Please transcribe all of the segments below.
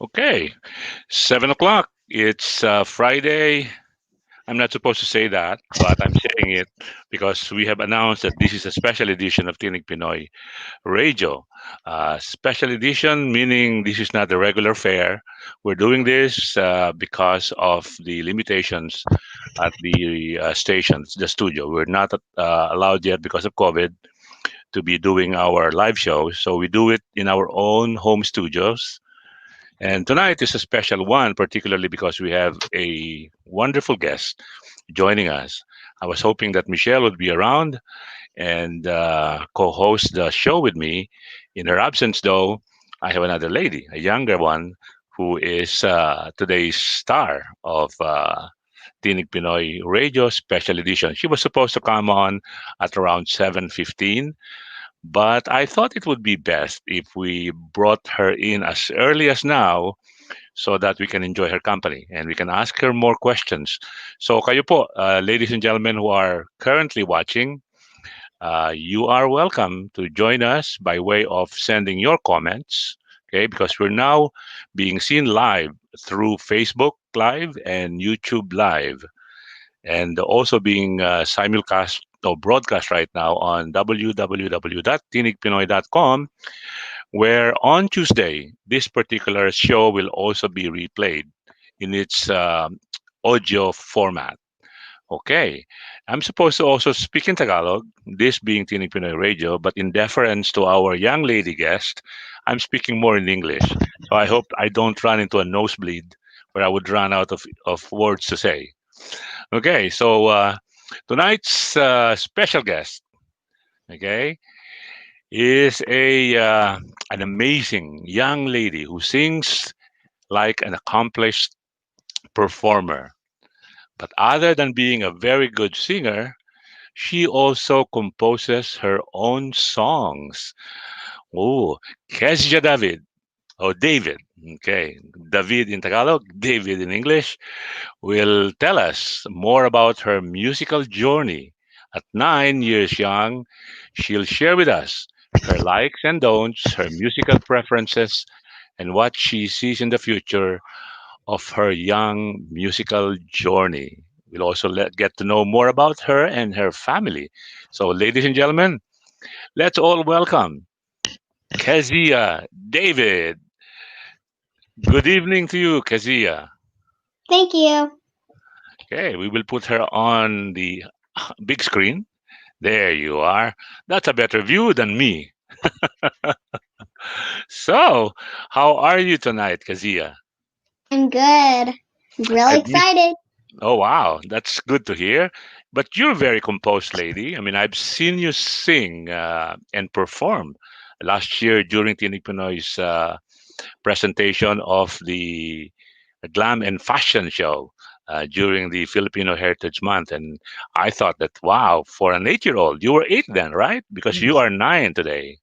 Okay, 7 o'clock. It's Friday. I'm not supposed to say that, but I'm saying it because we have announced that this is a special edition of Tinig Pinoy Radio. Special edition meaning this is not the regular fare. We're doing this because of the limitations at the stations, the studio. We're not allowed yet because of COVID to be doing our live shows, so we do it in our own home studios. And tonight is a special one, particularly because we have a wonderful guest joining us. I was hoping that Michelle would be around and co host the show with me. In her absence, though, I have another lady, a younger one, who is today's star of Tinig Pinoy Radio Special Edition. She was supposed to come on at around 7:15, but I thought it would be best if we brought her in as early as now so that we can enjoy her company and we can ask her more questions. So kayo po, ladies and gentlemen who are currently watching, you are welcome to join us by way of sending your comments. Okay, because we're now being seen live through Facebook Live and YouTube Live, and also being simulcast or broadcast right now on www.tinigpinoy.com, where on Tuesday, this particular show will also be replayed in its audio format. Okay. I'm supposed to also speak in Tagalog, this being Tinig Pinoy Radio, but in deference to our young lady guest, I'm speaking more in English. So I hope I don't run into a nosebleed where I would run out of words to say. Okay, so tonight's special guest, okay, is a an amazing young lady who sings like an accomplished performer. But other than being a very good singer, she also composes her own songs. Oh, Keziah David. Oh, David. Okay. David in Tagalog, David in English will tell us more about her musical journey. At 9 years young, she'll share with us her likes and don'ts, her musical preferences, and what she sees in the future of her young musical journey. We'll also get to know more about her and her family. So, ladies and gentlemen, let's all welcome Keziah David. Good evening to you, Keziah. Thank you. Okay, we will put her on the big screen. There you are. That's a better view than me. So, how are you tonight, Keziah? I'm good. Real I've missed. excited. Oh, wow, that's good to hear. But you're a very composed lady. I mean, I've seen you sing and perform last year during Tinig Pinoy's presentation of the Glam and Fashion Show during the Filipino Heritage Month. And I thought that, wow, for an 8 year old, you were eight then, right? Because you are nine today.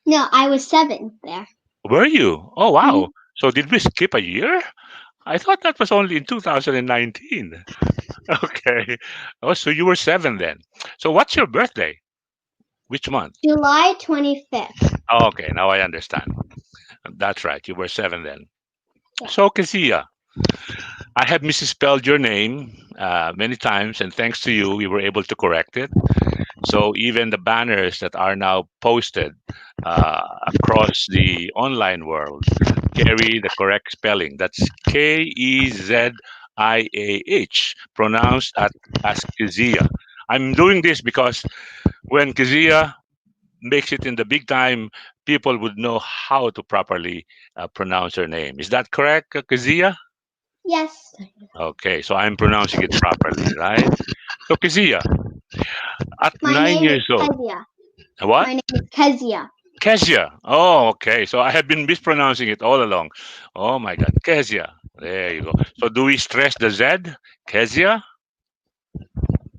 No, I was 7 there. Were you? Oh, Mhm. wow. So did we skip a year? I thought that was only in 2019. Okay. Oh, so you were seven then. So what's your birthday? Which month? July 25th. Oh, okay, now I understand. That's right. You were seven then. Yeah. So, Kezia, I have misspelled your name many times, and thanks to you, we were able to correct it. So even the banners that are now posted across the online world carry the correct spelling. That's Keziah, pronounced as Kezia. I'm doing this because when Kezia makes it in the big time, people would know how to properly pronounce her name. Is that correct, Kezia? Yes. Okay, so I'm pronouncing it properly, right? So, Kezia, at My nine name is years old, Kezia. what? My name is Kezia. Kezia. Oh, okay. So I have been mispronouncing it all along. Oh my God, Kezia. There you go. So do we stress the Z? Kezia?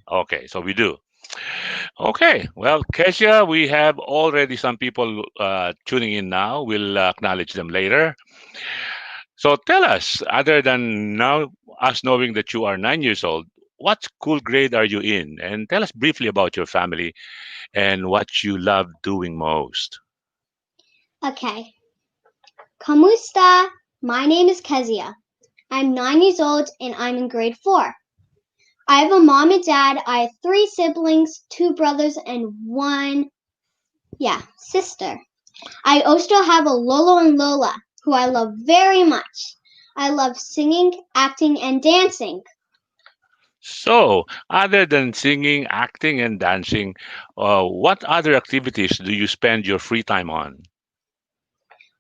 Okay, so we do. Okay, well, Kezia, we have already some people tuning in now. We'll acknowledge them later. So tell us, other than now us knowing that you are 9 years old, what school grade are you in? And tell us briefly about your family and what you love doing most. Okay. Kamusta? My name is Keziah. I'm 9 years old and I'm in grade 4. I have a mom and dad. I have 3 siblings, 2 brothers, and sister. I also have a Lolo and Lola, who I love very much. I love singing, acting, and dancing. So, other than singing, acting, and dancing, what other activities do you spend your free time on?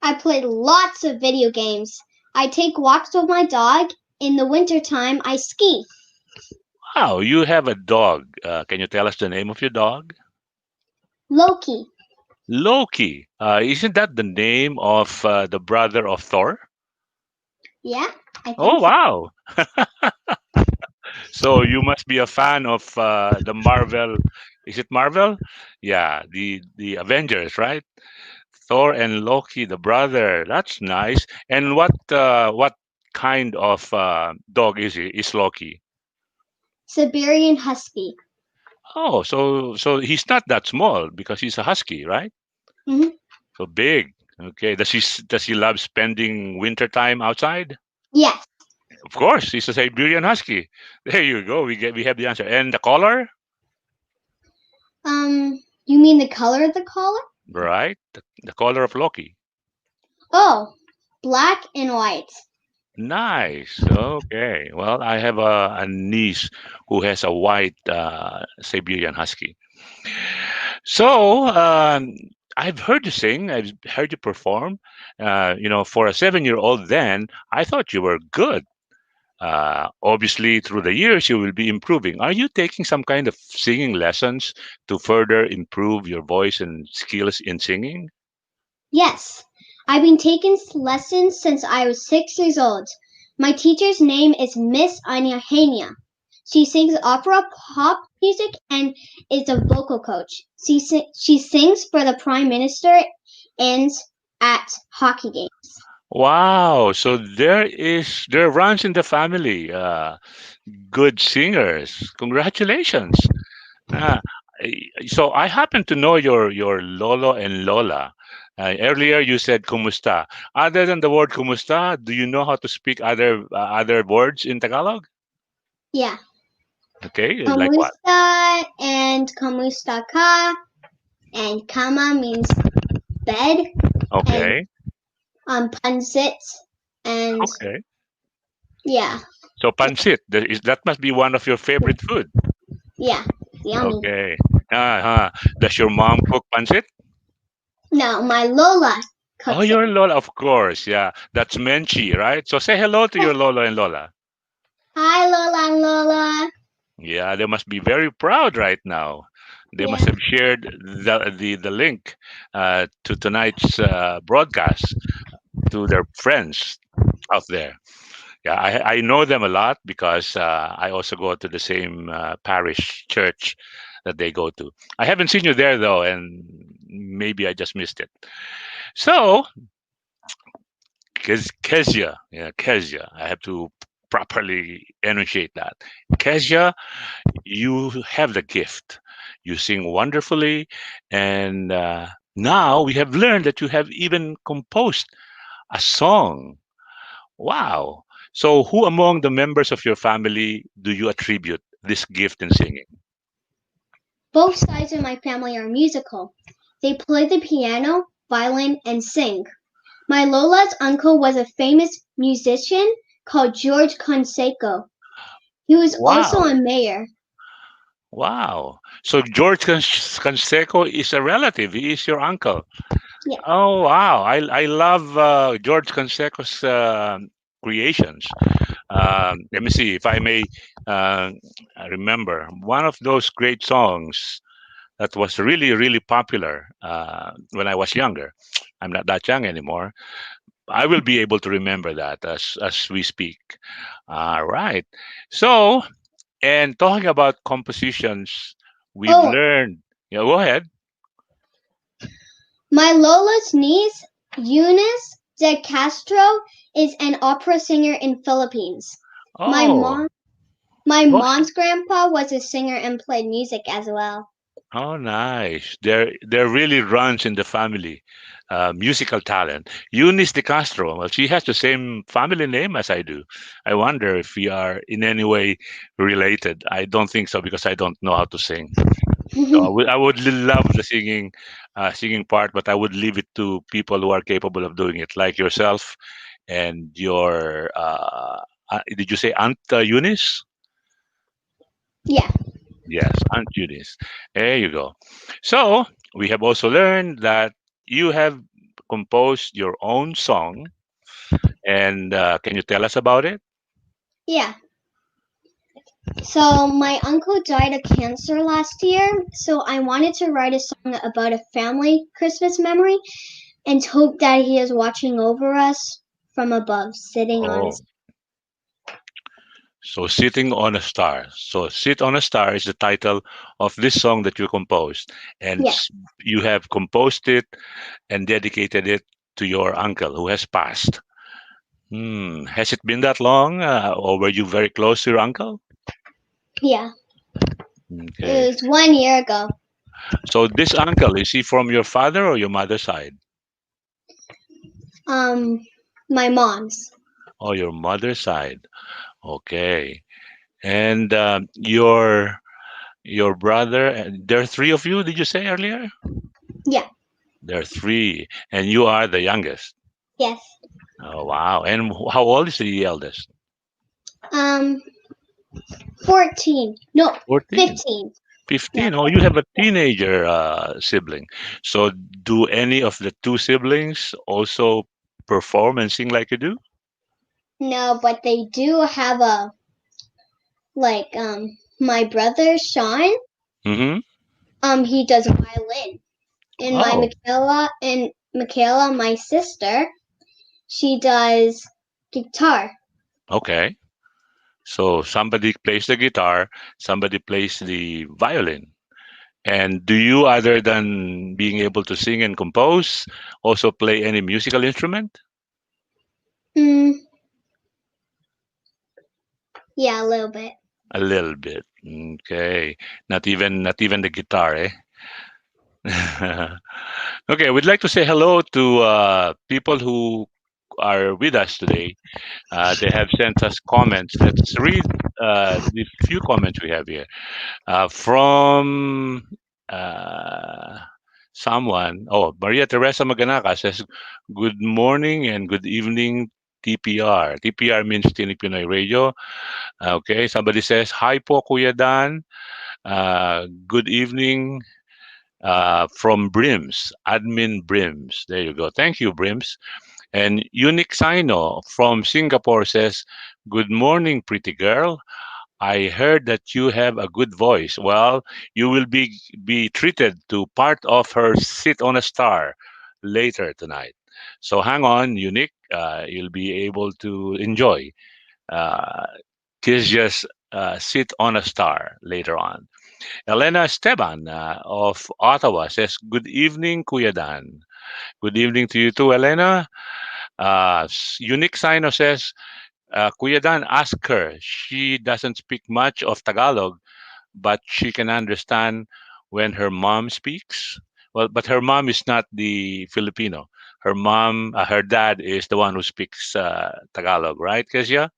I play lots of video games. I take walks with my dog. In the wintertime, I ski. Wow, you have a dog. Can you tell us the name of your dog? Loki. Loki. Isn't that the name of the brother of Thor? Yeah, I Oh, think so. wow. So you must be a fan of the Marvel. Is it Marvel? Yeah, the Avengers, right? Thor and Loki, the brother. That's nice. And what kind of dog is he? Is Loki? Siberian Husky. Oh, so he's not that small because he's a husky, right? Hmm. So big. Okay. Does he love spending winter time outside? Yes. Of course, he's a Siberian husky. There you go. We have the answer. And the color, You mean the color of the collar? right? The color of Loki. Oh, black and white. Nice. Okay. Well, I have a niece who has a white Siberian husky. So I've heard you sing. I've heard you perform. For a 7-year-old, then I thought you were good. Obviously, through the years, you will be improving. Are you taking some kind of singing lessons to further improve your voice and skills in singing? Yes, I've been taking lessons since I was 6 years old. My teacher's name is Miss Anya Hania. She sings opera pop music and is a vocal coach. She sings for the Prime Minister and at hockey games. Wow. So there runs in the family good singers. Congratulations. Ah, so I happen to know your Lolo and Lola. Earlier you said kumusta. Other than the word kumusta, do you know how to speak other words in Tagalog? Yeah. Okay, like what? Kamusta and kamusta ka and kama means bed and Okay, pansit and okay. yeah, So pancit, that must be one of your favorite food. yeah, yummy. Okay. Uh-huh. Does your mom cook pancit? No, my Lola Oh, cooks it. your Lola, of course. Yeah, that's Menchi, right? So say hello to your Lola and Lola. Hi, Lola and Lola. Yeah, they must be very proud right now. They must Yeah. have shared the link to tonight's broadcast to their friends out there. Yeah, I know them a lot because I also go to the same parish church that they go to. I haven't seen you there though, and maybe I just missed it. So, Kezia, yeah, Kezia, I have to properly enunciate that. Kezia, you have the gift. You sing wonderfully, and now we have learned that you have even composed a song. Wow. So, who among the members of your family do you attribute this gift in singing? Both sides of my family are musical. They play the piano, violin, and sing. My Lola's uncle was a famous musician called George Canseco. He was also Wow. a mayor. Wow. So, George Canseco is a relative. He is your uncle. Yeah. Oh, wow. I love George Canseco's creations. Let me see if I may uh, remember one of those great songs that was really popular when I was younger. I'm not that young anymore. I will be able to remember that as we speak. All right. So, and talking about compositions, we've Oh, learned. Yeah, go ahead. my Lola's niece, Eunice de Castro, is an opera singer in Philippines. My Oh, mom, my go ahead. mom's grandpa was a singer and played music as well. Oh, nice. There really runs in the family. musical talent. Eunice de Castro, well, she has the same family name as I do. I wonder if we are in any way related. I don't think so because I don't know how to sing. So I would love the singing part, but I would leave it to people who are capable of doing it, like yourself and your. Did you say Aunt Eunice? Yeah. Yes, Aunt Eunice. There you go. So we have also learned that you have composed your own song, and can you tell us about it? Yeah. So my uncle died of cancer last year, so I wanted to write a song about a family Christmas memory and hope that he is watching over us from above, sitting on Oh, his. so Sitting on a Star. So Sit on a Star is the title of this song that you composed, and Yeah. you have composed it and dedicated it to your uncle who has passed. Has it been that long, or were you very close to your uncle? Yeah. Okay. It was 1 year ago. So this uncle, is he from your father or your mother's side? Um, my mom's. Oh, your mother's side. Okay. And your brother, and there are three of you, did you say earlier? Yeah. There are three, and you are the youngest. Yes. Oh, wow. And how old is the eldest? Um, 14. No, 14. 15. No. 15. Oh, you have a teenager sibling. So do any of the two siblings also perform and sing like you do? No, but they do have a my brother Sean. Mm-hmm. He does violin, and Oh, Michaela, my sister, she does guitar. okay. So somebody plays the guitar, somebody plays the violin. And do you, other than being able to sing and compose, also play any musical instrument? Mm, yeah, a little bit. A little bit. Okay. Not even the guitar, eh? Okay, we'd like to say hello to people who are with us today. They have sent us comments. Let's read the few comments we have here. From uh, someone. Oh, Maria Teresa Maganaka says, "Good morning and good evening, TPR." TPR means Tinig Pinoy Radio. Okay, somebody says, "Hi po, Kuya Dan. Good evening from Brims, admin Brims." There you go. Thank you, Brims. And Unique Sino from Singapore says, "Good morning, pretty girl. I heard that you have a good voice. Well, you will be treated to part of her Sit on a Star later tonight. So hang on, Unique. You'll be able to enjoy uh, Keziah's Sit on a Star later on." Elena Esteban of Ottawa says, "Good evening, Kuya Dan." Good evening to you too, Elena. Unique Sino says, "Kuya Dan, ask her. She doesn't speak much of Tagalog, but she can understand when her mom speaks." Well, but her mom is not the Filipino. Her dad is the one who speaks Tagalog, right, Kezia?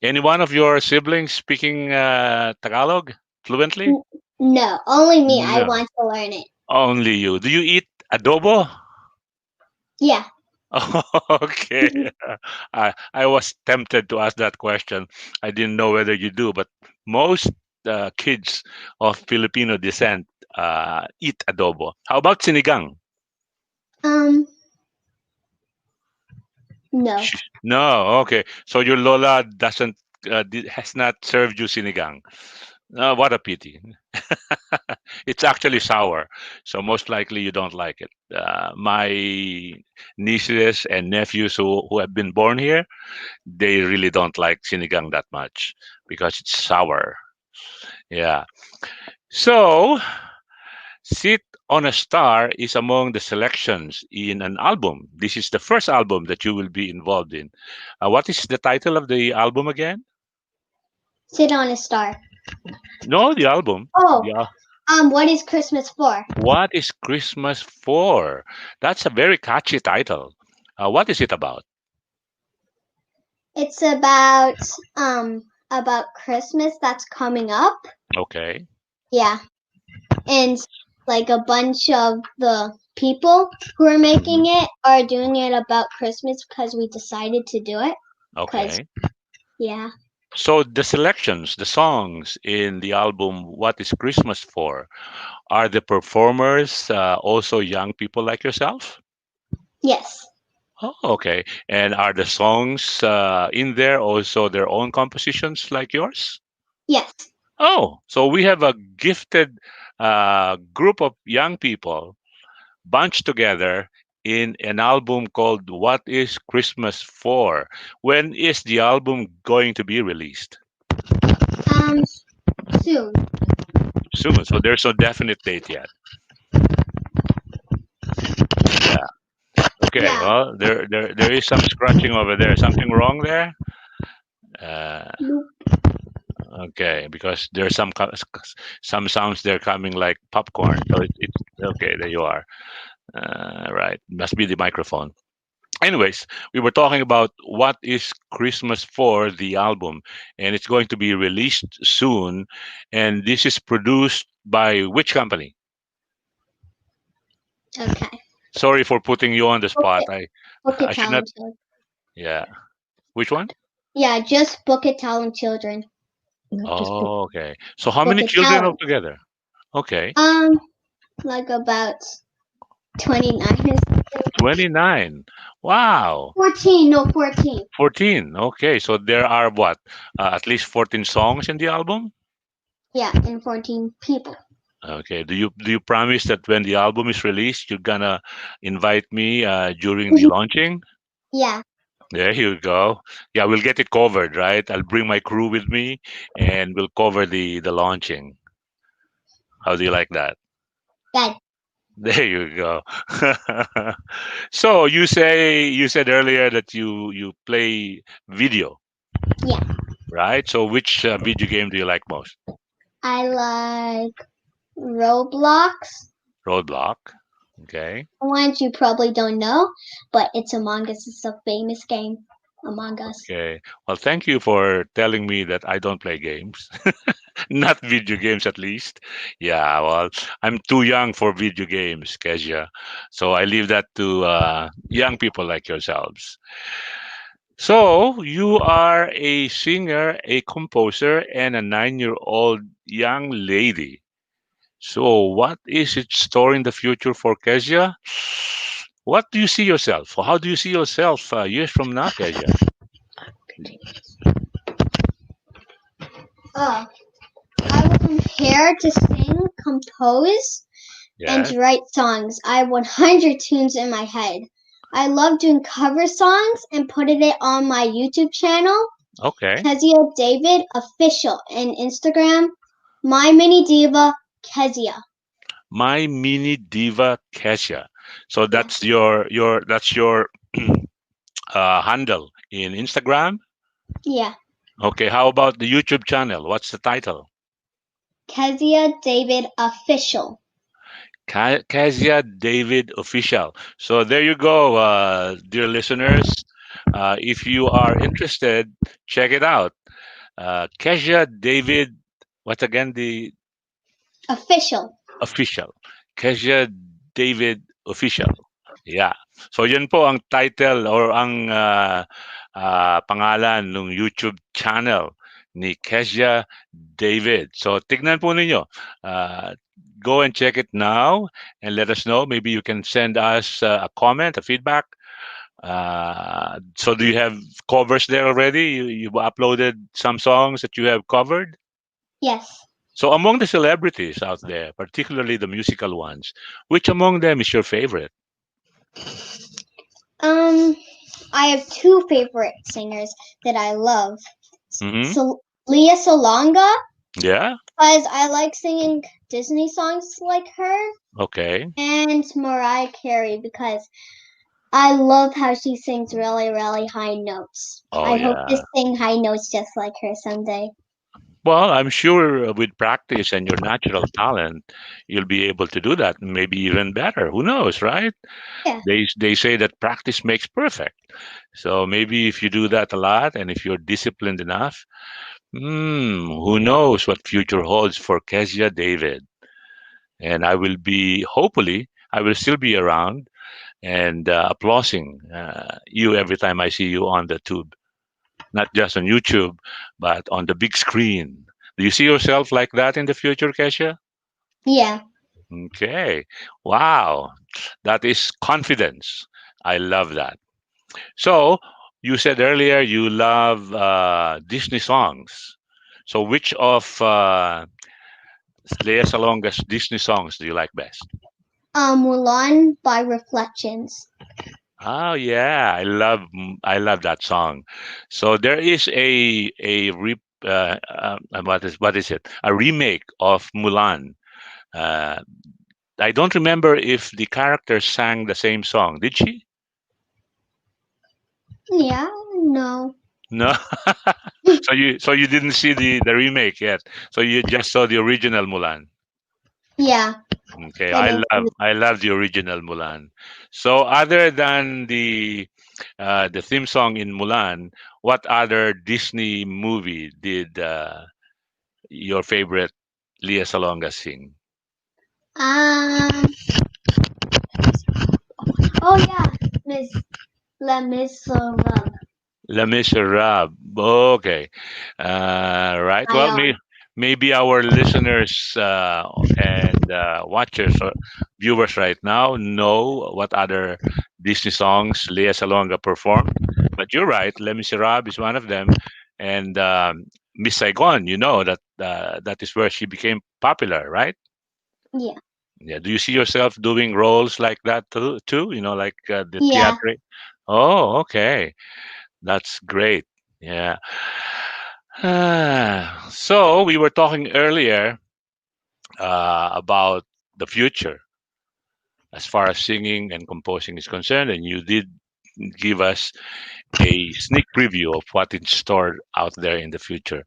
Any one of your siblings speaking Tagalog fluently? No, only me. I No, want to learn it. only you. Do you eat adobo? Yeah. Okay. I was tempted to ask that question. I didn't know whether you do, but most kids of Filipino descent eat adobo. How about sinigang? Um, no. No. Okay. So your Lola doesn't has not served you sinigang. What a pity. It's actually sour, so most likely you don't like it. My nieces and nephews who have been born here, they really don't like sinigang that much because it's sour. Yeah. So, Sit on a Star is among the selections in an album. This is the first album that you will be involved in. What is the title of the album again? Sit on a star. No, the album. Oh, Yeah. What is Christmas for? What is Christmas for? That's a very catchy title. What is it about? It's about Christmas that's coming up. Okay. Yeah, and like a bunch of the people who are making Hmm. it are doing it about Christmas because we decided to do it. Cause Okay. yeah, So the selections, the songs in the album "What Is Christmas For," are the performers also young people like yourself? yes, Oh, okay. And are the songs in there also their own compositions like yours? yes, Oh, so we have a gifted group of young people bunched together in an album called "What Is Christmas For." When is the album going to be released? um, soon. Soon. So there's no definite date yet. Yeah. Okay. Yeah. Well, there is some scratching over there. Something wrong there? Uh, okay, because there's some sounds there coming like popcorn. So it's okay. There you are. Right. Must be the microphone. Anyways, we were talking about what is Christmas for the album, and it's going to be released soon. And this is produced by which company? Okay. Sorry for putting you on the Book spot. it. I Book I it, should not. talent children. Yeah. Which one? Yeah, just book it, talent children. Not just book. Oh, okay. So how Book many it, children talent. altogether? Okay. Like about 29 or something. 29. Wow. 14, no 14. 14. Okay. So there are what? At least 14 songs in the album? Yeah, and 14 people. Okay. Do you promise that when the album is released, you're gonna invite me during the launching? Yeah, There you go. Yeah, we'll get it covered, right? I'll bring my crew with me and we'll cover the launching. How do you like that? that, There you go. So you said earlier that you play video, yeah. right? So which video game do you like most? I like Roblox. Roadblock. Okay. One you probably don't know, but it's Among Us. It's a famous game. Among Us. Okay. Well, thank you for telling me that I don't play games. Not video games, at least. Yeah, well, I'm too young for video games, Kezia. So I leave that to young people like yourselves. So you are a singer, a composer, and a 9-year-old young lady. So what is its store in the future for Kezia? What do you see yourself? Or how do you see yourself years from now, Kezia? Oh, I am here to sing, compose, and Yes. write songs. I have 100 tunes in my head. I love doing cover songs and putting it on my YouTube channel, Okay. Keziah David Official, and Instagram, My Mini Diva Kezia. My mini diva Kezia. So Yeah, that's your handle in Instagram. yeah. Okay. How about the YouTube channel? What's the title? Keziah David Official. Keziah David Official. So there you go, dear listeners. If you are interested, check it out. Keziah David, what again? The Official. official. Keziah David Official. Yeah. So yun po ang title or ang pangalan ng YouTube channel ni Keziah David. So tignan po ninyo. Go and check it now and let us know. Maybe you can send us a comment, a feedback. So do you have covers there already? You've uploaded some songs that you have covered? Yes. So among the celebrities out there, particularly the musical ones, which among them is your favorite? Um, I have two favorite singers that I love. Hmm. So Leah Salonga, Yeah. because I like singing Disney songs like her, Okay. and Mariah Carey because I love how she sings really, really high notes. Oh I hope to yeah. sing high notes just like her someday. Well, I'm sure with practice and your natural talent, you'll be able to do that. Maybe even better. Who knows, right? Yeah. They say that practice makes perfect. So maybe if you do that a lot and if you're disciplined enough, who knows what future holds for Kezia David. And I will be, hopefully, I will still be around and applauding you every time I see you on the tube, not just on YouTube, but on the big screen. Do you see yourself like that in the future, Kesha? Yeah. Okay. Wow. That is confidence. I love that. So, you said earlier you love Disney songs. So, which of Lea Salonga's Disney songs do you like best? Mulan by Reflections. Oh yeah, I love that song. So there is what is it? A remake of Mulan. Uh, I don't remember if the character sang the same song. Did she? Yeah, no. No. So you didn't see the remake yet. So you just saw the original Mulan. Yeah, Okay, I did. I love the original Mulan. So other than the theme song in Mulan, what other Disney movie did your favorite Leah Salonga sing? Um, oh yeah, Miss La Miserable. Les Miserables. Okay. Right. I Well, maybe our listeners and watchers or viewers right now know what other Disney songs Lea Salonga performed. But you're right. Les Miserables is one of them. And Miss Saigon, you know that is where she became popular, right? yeah, Yeah. Do you see yourself doing roles like that too? Like the yeah, theater. Oh, okay. That's great. Yeah. So we were talking earlier about the future as far as singing and composing is concerned, and you did give us a sneak preview of what in store out there in the future.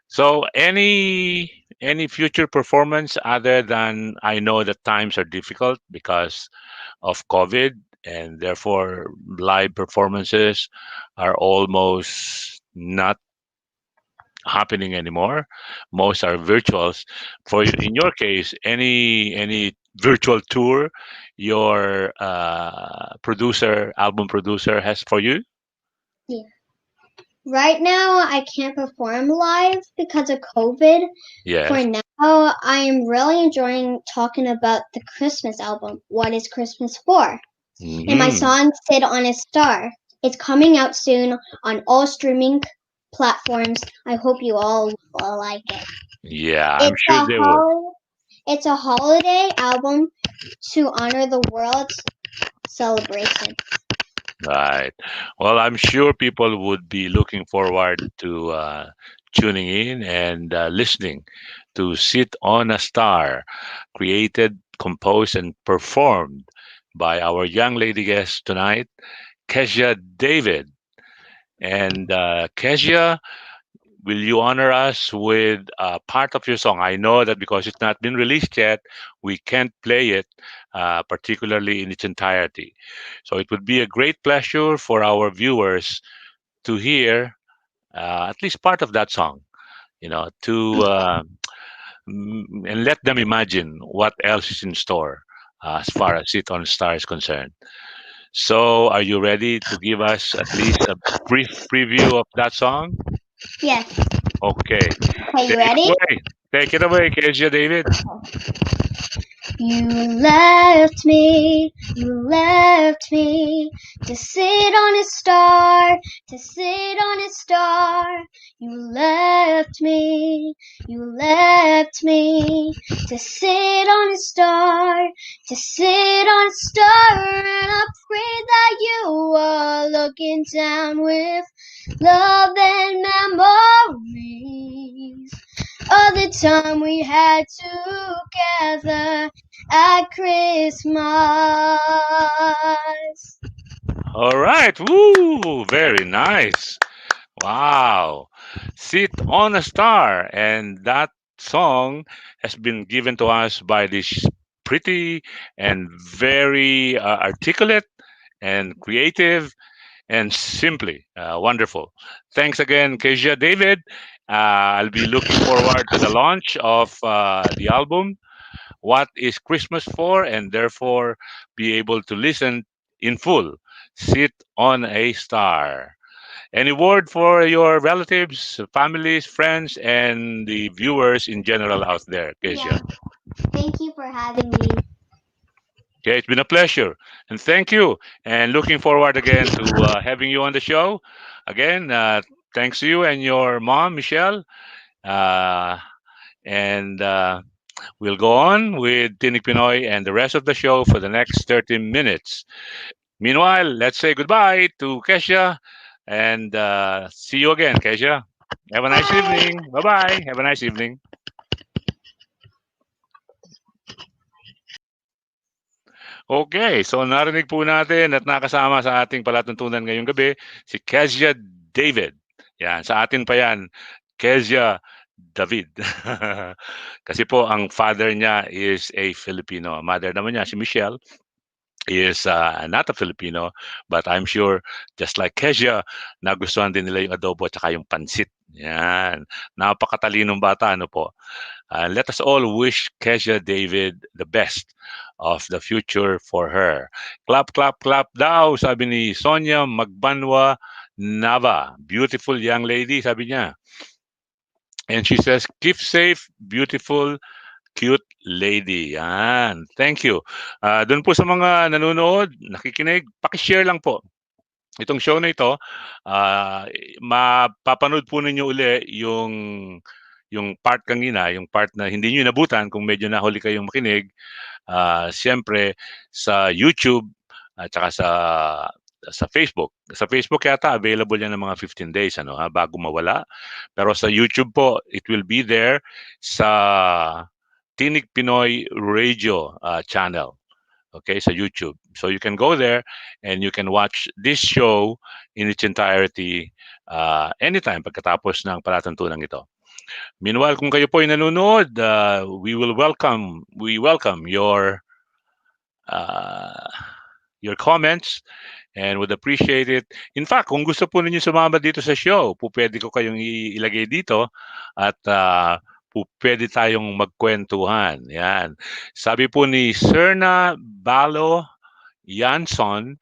So any future performance other than I know that times are difficult because of COVID, and therefore live performances are almost not happening anymore. Most are virtuals. In your case, any virtual tour your album producer has for you? yeah. Right now, I can't perform live because of COVID. For Yes. now, I am really enjoying talking about the Christmas album, What is Christmas For? And my Hmm. song, Sit on a Star. It's coming out soon on all streaming platforms. I hope you all will like it. Yeah, I'm It's sure a they would. it's a holiday album to honor the world's celebration. Right. Well, I'm sure people would be looking forward to tuning in and listening to Sit on a Star, created, composed, and performed by our young lady guest tonight, Keziah David. And Kezia, will you honor us with part of your song? I know that because it's not been released yet, we can't play it particularly in its entirety. So it would be a great pleasure for our viewers to hear at least part of that song, and let them imagine what else is in store as far as Sit on Star is concerned. So, are you ready to give us at least a brief preview of that song? Yes. Okay. Okay, you Take it ready? away. Take it away, Kezia David. You left me to sit on a star, to sit on a star. You left me to sit on a star, to sit on a star. And I pray that you are looking down with love and memories of the time we had together at Christmas. All right. Woo! Very nice. Wow. Sit on a Star. And that song has been given to us by this pretty and very articulate and creative and simply wonderful. Thanks again, Keziah David. I'll be looking forward to the launch of the album, What is Christmas For? And therefore be able to listen in full. Sit on a Star. Any word for your relatives, families, friends, and the viewers in general out there, Yeah. Kesia? Thank you for having me. Okay, it's been a pleasure, and thank you. And looking forward again to having you on the show. Again, thanks to you and your mom, Michelle. Uh, and we'll go on with Tinig Pinoy and the rest of the show for the next 30 minutes. Meanwhile, let's say goodbye to Kesha and see you again, Kesha. Have a nice Bye. evening. Bye bye. Have a nice evening. Okay, so narinig po natin at nakasama sa ating palatuntunan ngayong gabi si Keziah David. Yan, sa atin pa yan, Keziah David. Kasi po ang father niya is a Filipino. Mother naman niya si Michelle is not a Filipino, but I'm sure just like Kesia, nagustuhan din nila yung adobo at saka yung pansit. Yan. Napakatalinong bata, ano po. Let us all wish Kesia David the best of the future for her. Clap, clap, clap daw, sabi ni Sonia Magbanwa Nava. Beautiful young lady, sabi niya. And she says, keep safe, beautiful, cute lady. Yan. Thank you. Doon po sa mga nanonood, nakikinig, paki-share lang po. Itong show na ito, ah, mapapanood po ninyo uli yung part kanina, yung part na hindi nyo inabutan kung medyo nahuli kayong makinig. Siyempre sa YouTube at saka sa Facebook. Sa Facebook yata available yan ng mga 15 days ano ha bago mawala. Pero sa YouTube po, it will be there sa Tinig Pinoy Radio channel. Okay, sa YouTube. So you can go there and you can watch this show in its entirety anytime pagkatapos ng palatuntunan ito. Meanwhile, kung kayo po ay nanonood, we welcome uh, your comments and would appreciate it. In fact, kung gusto po ninyo sumama dito sa show, po pwede ko kayong ilagay dito at po pwede tayong magkwentuhan. Yan. Sabi po ni Serna Balo Yanson,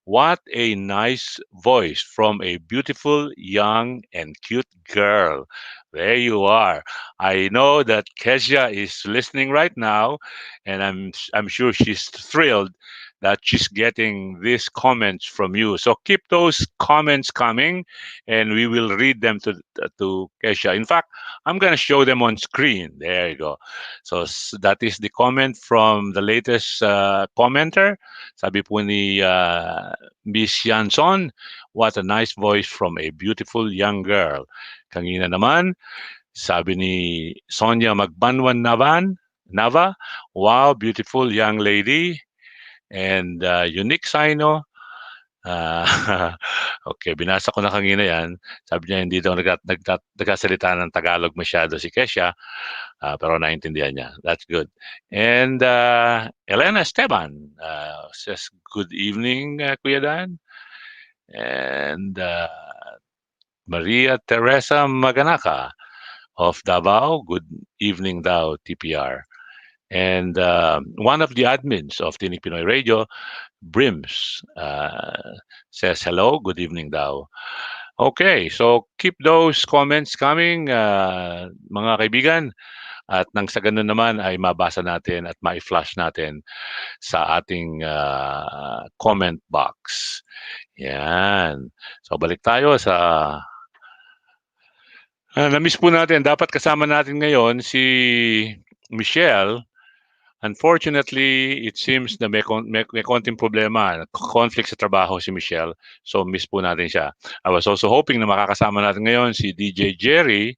what a nice voice from a beautiful, young, and cute girl. There you are. I know that Kezia is listening right now, and I'm sure she's thrilled that she's getting these comments from you. So keep those comments coming, and we will read them to Kezia. In fact, I'm gonna show them on screen. There you go. So that is the comment from the latest commenter. Sabi po ni Miss Yanson, what a nice voice from a beautiful young girl. Kanina naman, sabi ni Sonia Magbanwan Nava, wow, beautiful young lady. And unique Sino, okay, binasa ko na kanina yan. Sabi niya hindi daw nagkasalita ng Tagalog masyado si Kesha, pero naintindihan niya. That's good. And Elena Esteban says, good evening, Kuya Dan. And Maria Teresa Maganaka of Davao, good evening daw, TPR. And one of the admins of Tinig Pinoy Radio, Brims, says hello, good evening daw. Okay, so keep those comments coming, mga kaibigan. At nang sa ganun naman ay mabasa natin at ma-flash natin sa ating comment box. Yan. So balik tayo sa na-miss po natin. Dapat kasama natin ngayon si Michelle. Unfortunately, it seems na may konting problema, conflict sa trabaho si Michelle. So miss po natin siya. I was also hoping na makakasama natin ngayon si DJ Jerry.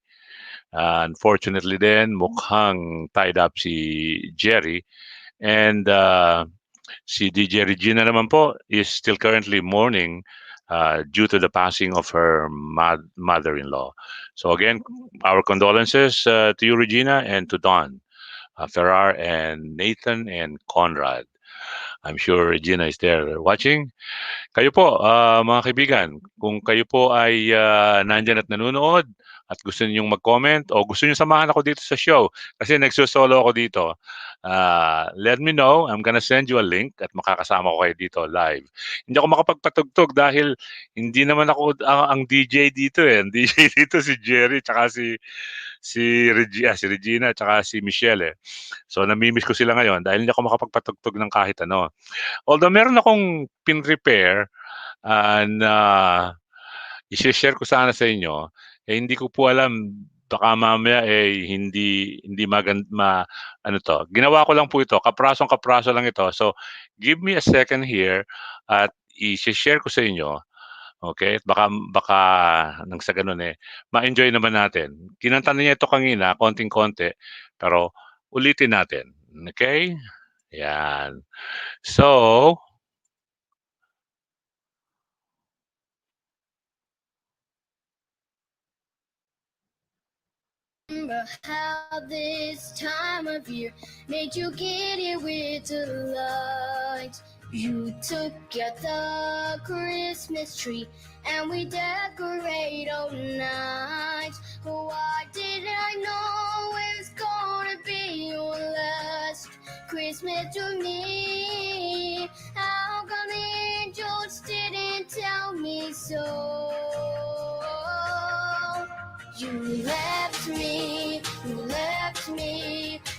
Unfortunately din, mukhang tied up si Jerry. And si DJ Regina naman po is still currently mourning due to the passing of her mother-in-law. So again, our condolences to you, Regina, and to Don, Ferrar, and Nathan, and Conrad. I'm sure Regina is there watching. Kayo po, mga kaibigan, kung kayo po ay nandyan at nanonood at gusto ninyong mag-comment o gusto niyo samahan ako dito sa show kasi nagsusolo ako dito, let me know. I'm gonna send you a link at makakasama ko kayo dito live. Hindi ako makapagpatugtog dahil hindi naman ako ang DJ dito eh. Ang DJ dito si Jerry tsaka si Regina tsaka si Michelle eh. So namimiss ko sila ngayon dahil hindi ako makapagpatugtog ng kahit ano. Although meron akong pin-repair na i-share ko sana sa inyo, eh hindi ko po alam baka mamaya eh hindi ano to. Ginawa ko lang po ito, kapraso lang ito. So give me a second here at i-share ko sa inyo. Okay? Baka nang sa ganun eh ma-enjoy naman natin. Kinanta na niya ito kanina, konting-konti, pero ulitin natin. Okay? Yan. So, remember how this time of year made you giddy with delight. You took out the Christmas tree and we decorate all night. Why did I know it was gonna be your last Christmas to me? How come the angels didn't tell me so? You left me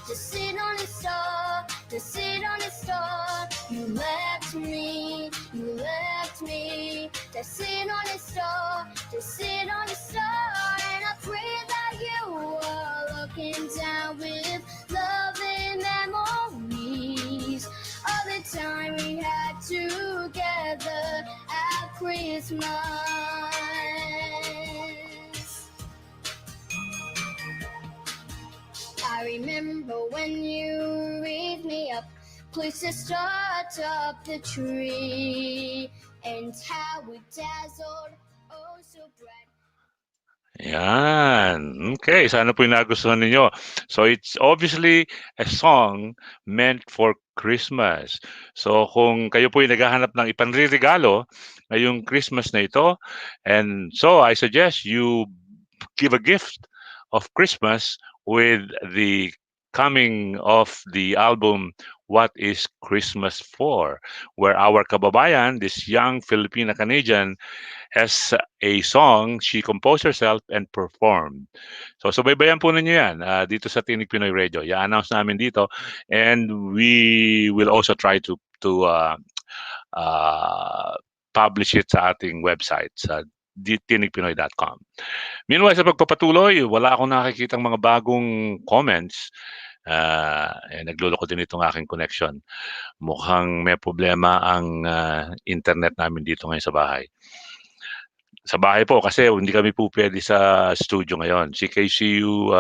to sit on a star, to sit on a star. You left me to sit on a star, to sit on a star. And I pray that you are looking down with loving memories of the time we had together at Christmas. I remember when you raised me up, placed a star atop the tree, and how it dazzled, oh so bright. yan. Okay, sana po yung nagustuhan ninyo. So it's obviously a song meant for Christmas. So kung kayo po yung naghahanap ng ipanririgalo ngayong Christmas na ito, and so I suggest you give a gift of Christmas with the coming of the album What is Christmas For, where our kababayan, this young Filipina Canadian, has a song she composed herself and performed. So subaybayan po ninyo yan dito sa Tinig Pinoy Radio. I-announce namin dito, and we will also try to publish it sa ating website sa tinigpinoy.com. Meanwhile, sa pagpapatuloy, wala akong nakikitang mga bagong comments. Nagluloko din itong aking connection. Mukhang may problema ang internet namin dito ngayon sa bahay. Sa bahay po kasi hindi kami po pwede sa studio ngayon. CKCU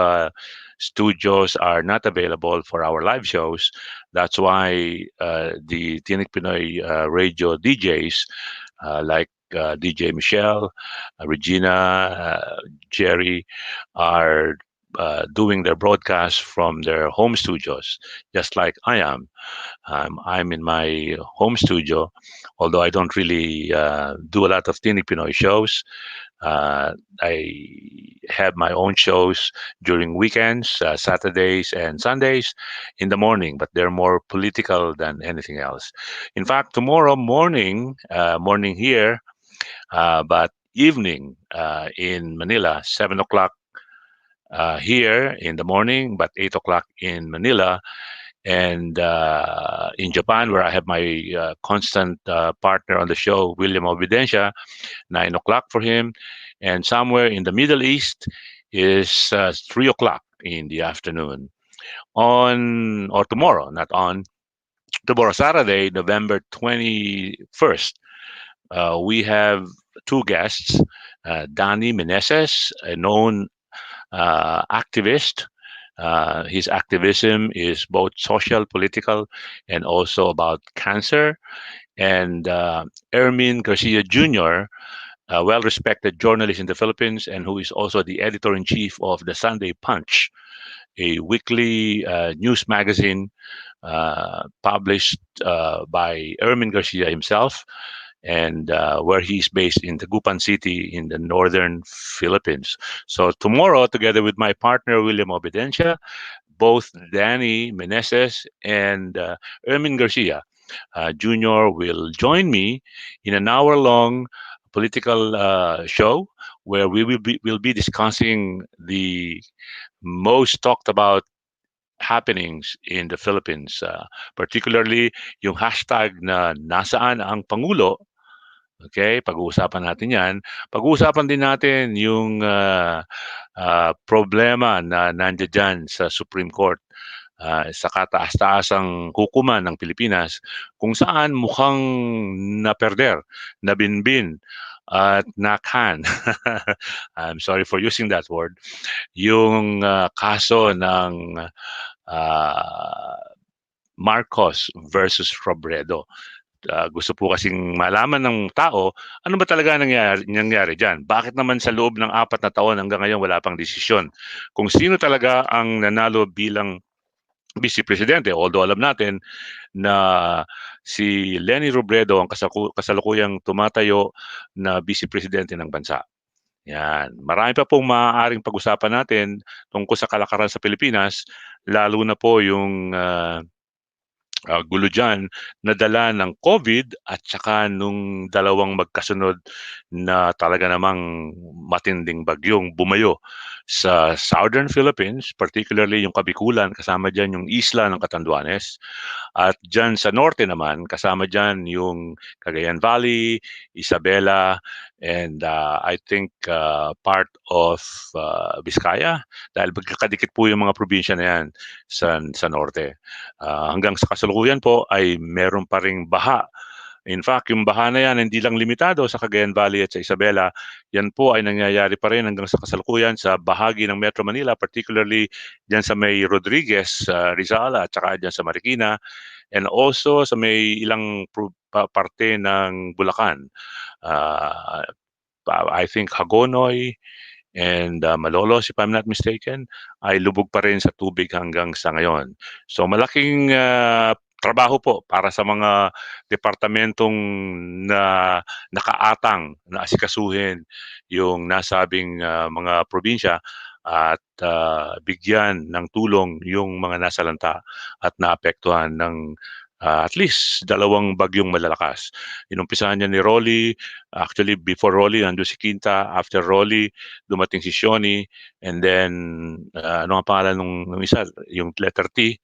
studios are not available for our live shows. That's why the Tinig Pinoy radio DJs like DJ Michelle, Regina, Jerry are doing their broadcasts from their home studios, just like I am. I'm in my home studio, although I don't really do a lot of Tinig Pinoy shows. I have my own shows during weekends, Saturdays and Sundays in the morning, but they're more political than anything else. In fact, tomorrow morning, morning here, but evening in Manila, 7 o'clock here in the morning, but 8 o'clock in Manila. And in Japan, where I have my constant partner on the show, William Obidencia, 9 o'clock for him. And somewhere in the Middle East is 3 o'clock in the afternoon. Or tomorrow, not on, tomorrow, Saturday, November 21st, we have two guests, Danny Meneses, a known activist. His activism is both social, political, and also about cancer. And Ermin Garcia Jr., a well-respected journalist in the Philippines and who is also the editor-in-chief of the Sunday Punch, a weekly news magazine published by Ermin Garcia himself, and where he's based in Tagupan City in the northern Philippines. So tomorrow, together with my partner William Obidencia, both Danny Meneses and Ermin Garcia Jr. will join me in an hour-long political show where we will be discussing the most talked about happenings in the Philippines, particularly yung hashtag na nasaan ang Pangulo. Okay, pag-uusapan natin yan. Pag-uusapan din natin yung problema na nandiyan dyan sa Supreme Court, sa kataas-taasang hukuman ng Pilipinas, kung saan mukhang naperder, nabinbin, at nakhan. I'm sorry for using that word. Yung kaso ng Marcos versus Robredo. Gusto po kasing malaman ng tao, ano ba talaga nangyari dyan? Bakit naman sa loob ng 4 na taon hanggang ngayon wala pang desisyon? Kung sino talaga ang nanalo bilang Vice Presidente, although alam natin na si Leni Robredo ang kasalukuyang tumatayo na Vice Presidente ng bansa. Yan. Marami pa pong maaaring pag-usapan natin tungkol sa kalakaran sa Pilipinas, lalo na po yung gulo dyan na dala ng COVID at saka nung dalawang magkasunod na talaga namang matinding bagyong bumayo sa Southern Philippines, particularly yung Kabikulan, kasama dyan yung isla ng Catanduanes. At dyan sa norte naman, kasama dyan yung Cagayan Valley, Isabela, and I think part of Vizcaya, dahil magkakadikit po yung mga probinsya na yan sa norte. Hanggang sa kasalukuyan po ay meron pa ring baha. In fact, yung baha na yan hindi lang limitado sa Cagayan Valley at sa Isabela. Yan po ay nangyayari pa rin hanggang sa kasalukuyan sa bahagi ng Metro Manila, particularly dyan sa may Rodriguez, Rizal at saka dyan sa Marikina, and also sa may ilang parte ng Bulacan. I think Hagonoy and Malolos, if I'm not mistaken, ay lubog pa rin sa tubig hanggang sa ngayon. So malaking trabaho po para sa mga departamentong na nakaatang na asikasuhin yung nasabing mga probinsya at bigyan ng tulong yung mga nasalanta at naapektuhan ng at least dalawang bagyong malalakas. Inumpisahan niya ni Rolly, actually before Rolly, nandun si Quinta, after Rolly, dumating si Shoni, and then, ano ang pangalan nung isa, yung letter T,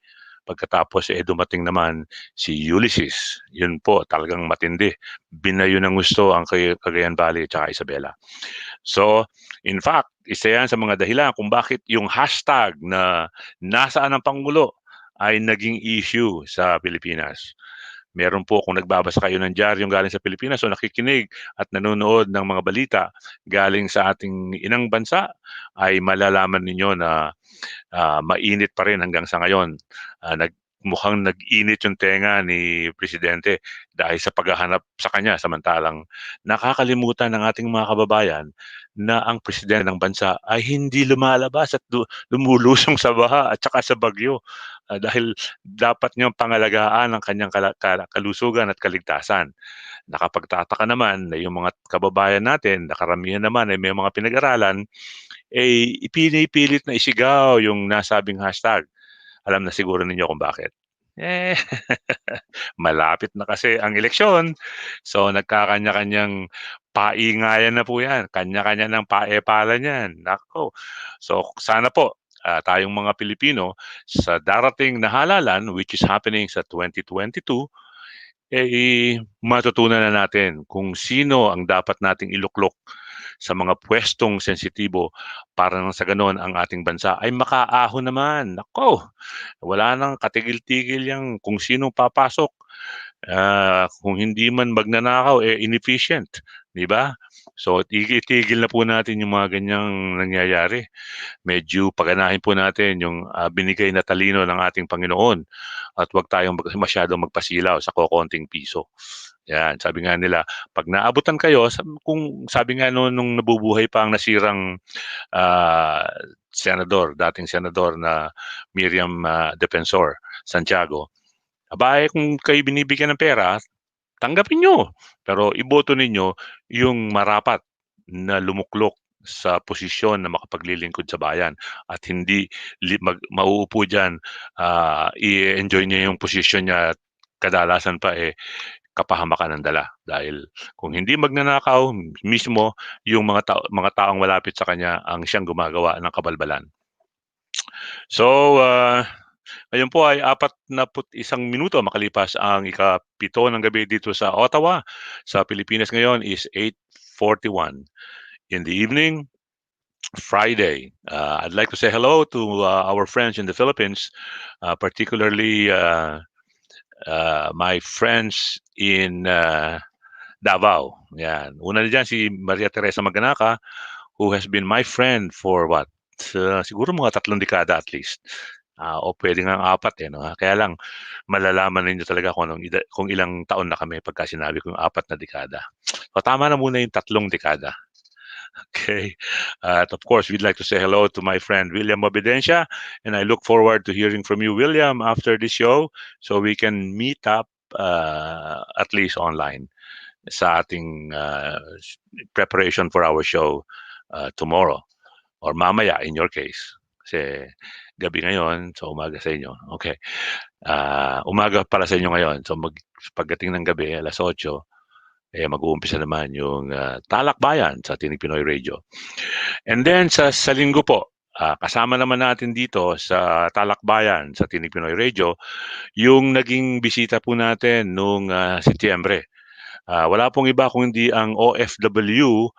pagkatapos dumating naman si Ulysses. Yun po, talagang matindi. Binayo ng gusto ang Cagayan Valley at saka Isabela. So, in fact, isa yan sa mga dahilan kung bakit yung hashtag na nasaan ang Pangulo ay naging issue sa Pilipinas. Meron po kung nagbabasa kayo ng diaryong galing sa Pilipinas o nakikinig at nanonood ng mga balita galing sa ating inang bansa, ay malalaman ninyo na mainit pa rin hanggang sa ngayon. Mukhang nag-init yung tenga ni Presidente dahil sa paghahanap sa kanya, samantalang nakakalimutan ng ating mga kababayan na ang Presidente ng bansa ay hindi lumalabas at lumulusong sa baha at saka sa bagyo, dahil dapat niyang pangalagaan ang kanyang kalusugan at kaligtasan. Nakapagtataka naman na yung mga kababayan natin, na karamihan naman ay may mga pinag-aralan, ipinipilit na isigaw yung nasabing hashtag. Alam na siguro ninyo kung bakit. Malapit na kasi ang eleksyon. So nagkakanya-kanyang paingayan na po yan. Kanya-kanya ng paepalan yan. Nako. So sana po tayong mga Pilipino sa darating na halalan, which is happening sa 2022, matutunan na natin kung sino ang dapat nating iluklok sa mga pwestong sensitibo para nang sa ganon ang ating bansa ay makaahon naman. Nako, wala nang katigil-tigil yang kung sino papasok. Kung hindi man magnanakaw, inefficient. Di ba? So, tigil na po natin yung mga ganyang nangyayari. Medyo paganahin po natin yung binigay na talino ng ating Panginoon at huwag tayong masyadong magpasilaw sa kokonting piso. Yan, sabi nga nila, pag naabutan kayo, kung sabi nga nung nabubuhay pa ang nasirang dating senador na Miriam Defensor Santiago, abay kung kayo binibigyan ng pera, tanggapin nyo. Pero iboto ninyo yung marapat na lumuklok sa posisyon na makapaglilingkod sa bayan at hindi mauupo dyan, i-enjoy niya yung posisyon niya at kadalasan pa kapahamakan ng dala dahil kung hindi magnanakaw mismo yung mga taong malapit sa kanya ang siyang gumagawa ng kabalbalan. So, ngayon po ay 41 minuto makalipas ang ika-7 ng gabi dito sa Ottawa. Sa Pilipinas ngayon is 8:41 in the evening, Friday. I'd like to say hello to our friends in the Philippines, particularly my friends in Davao. Yan. Una na dyan si Maria Teresa Maganaka, who has been my friend for what? Siguro mga 3 dekada at least. O pwede nga 4 no? Kaya lang, malalaman ninyo talaga kung ilang taon na kami pagka sinabi kong 4 na dekada. So tama na muna yung 3 dekada. Okay. Of course, we'd like to say hello to my friend William Mobidencia, and I look forward to hearing from you, William, after this show so we can meet up at least online sa ating preparation for our show tomorrow or mamaya in your case. Kasi gabi ngayon, so umaga sa inyo. Okay. Umaga pala sa inyo ngayon. So pagdating ng gabi, alas 8, mag-uumpisa naman yung talakbayan sa Tinig Pinoy Radio. And then sa linggo po, kasama naman natin dito sa talakbayan sa Tinig Pinoy Radio yung naging bisita po natin noong Setyembre. Wala pong iba kundi ang OFW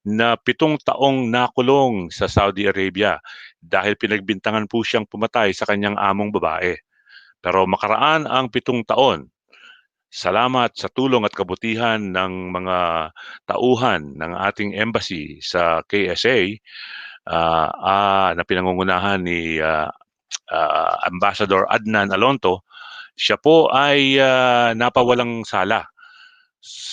na 7 taong nakulong sa Saudi Arabia dahil pinagbintangan po siyang pumatay sa kanyang among babae. Pero makaraan ang 7 taon, salamat sa tulong at kabutihan ng mga tauhan ng ating embassy sa KSA na pinangungunahan ni Ambassador Adnan Alonto, siya po ay napawalang sala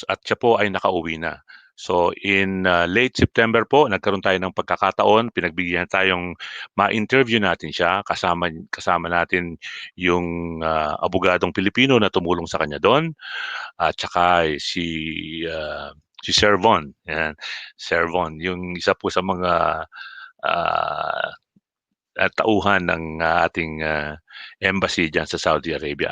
at siya po ay nakauwi na. So in late September po, nagkaroon tayo ng pagkakataon, pinagbigyan tayong ma-interview natin siya, kasama natin yung abogadong Pilipino na tumulong sa kanya doon, at saka si Sir Von, yan, Sir Von, yung isa po sa mga tauhan ng ating embassy dyan sa Saudi Arabia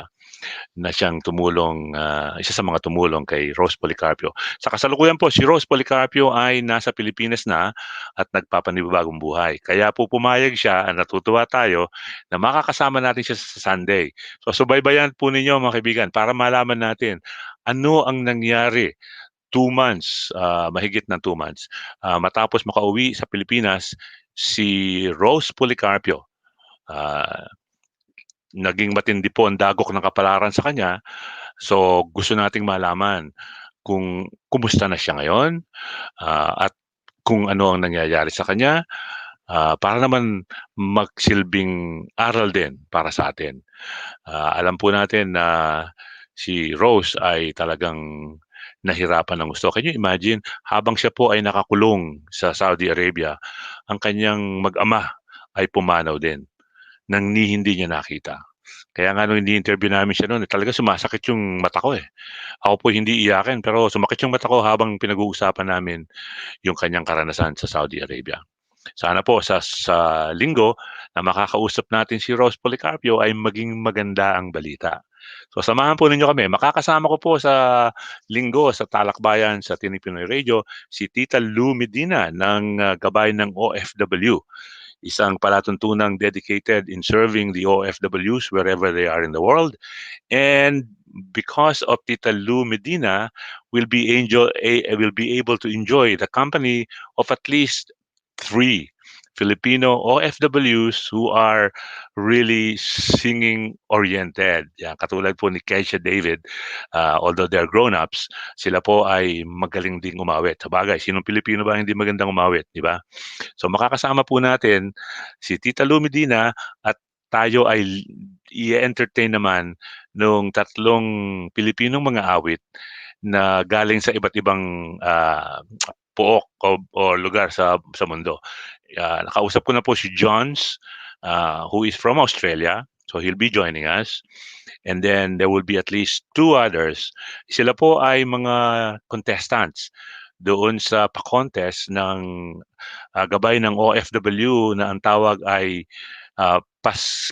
na siyang tumulong, isa sa mga tumulong kay Rose Policarpio. Sa kasalukuyan po, si Rose Policarpio ay nasa Pilipinas na at nagpapanibagong buhay. Kaya po pumayag siya, natutuwa tayo, na makakasama natin siya sa Sunday. So subaybayan po ninyo mga kaibigan para malaman natin ano ang nangyari 2 months, mahigit ng 2 months, matapos makauwi sa Pilipinas si Rose Policarpio. Naging matindi po ang dagok ng kapalaran sa kanya. So gusto nating malaman kung kumusta na siya ngayon at kung ano ang nangyayari sa kanya para naman magsilbing aral din para sa atin. Alam po natin na si Rose ay talagang nahirapan ng gusto. Can you imagine, habang siya po ay nakakulong sa Saudi Arabia, ang kanyang mag-ama ay pumanaw din nang hindi niya nakita. Kaya nga nung ini-interview namin siya noon, talaga sumasakit yung mata ko eh. Ako po hindi iyakin, pero sumakit yung mata ko habang pinag-uusapan namin yung kanyang karanasan sa Saudi Arabia. Sana po sa linggo na makakausap natin si Rose Policarpio ay maging maganda ang balita. So samahan po ninyo kami. Makakasama ko po sa linggo sa Talakbayan sa Tinig Pinoy Radio si Tita Lou Medina ng gabay ng OFW. Isang palatuntunang dedicated in serving the OFWs wherever they are in the world. And because of Tita Lou Medina, will be able to enjoy the company of at least 3 Filipino OFWs who are really singing oriented. Yan, katulad po ni Keziah David, although they're grown-ups, sila po ay magaling ding umawit. Sabagay, sinong Pilipino ba hindi magandang umawit, di ba? So makakasama po natin si Tita Lou Medina at tayo ay i-entertain naman nung 3 Pilipinong mga awit na galing sa iba't ibang pook o lugar sa mundo. Nakausap ko na po si Johns, who is from Australia. So he'll be joining us. And then there will be at least two others. Sila po ay mga contestants doon sa pa-contest ng gabay ng OFW na ang tawag ay